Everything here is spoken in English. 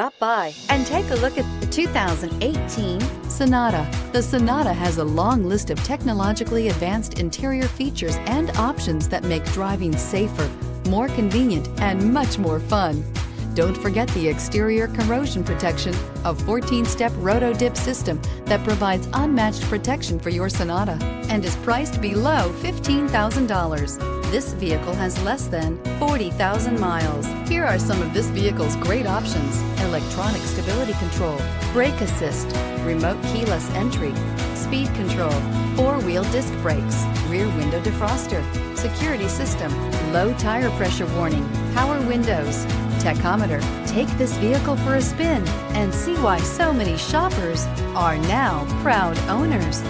Stop by and take a look at the 2018 Sonata. The Sonata has a long list of technologically advanced interior features and options that make driving safer, more convenient, and much more fun. Don't forget the exterior corrosion protection, a 14-step roto-dip system that provides unmatched protection for your Sonata and is priced below $15,000. This vehicle has less than 40,000 miles. Here are some of this vehicle's great options: electronic stability control, brake assist, remote keyless entry, speed control, four-wheel disc brakes, rear window defroster, security system, low tire pressure warning, power windows, tachometer. Take this vehicle for a spin and see why so many shoppers are now proud owners.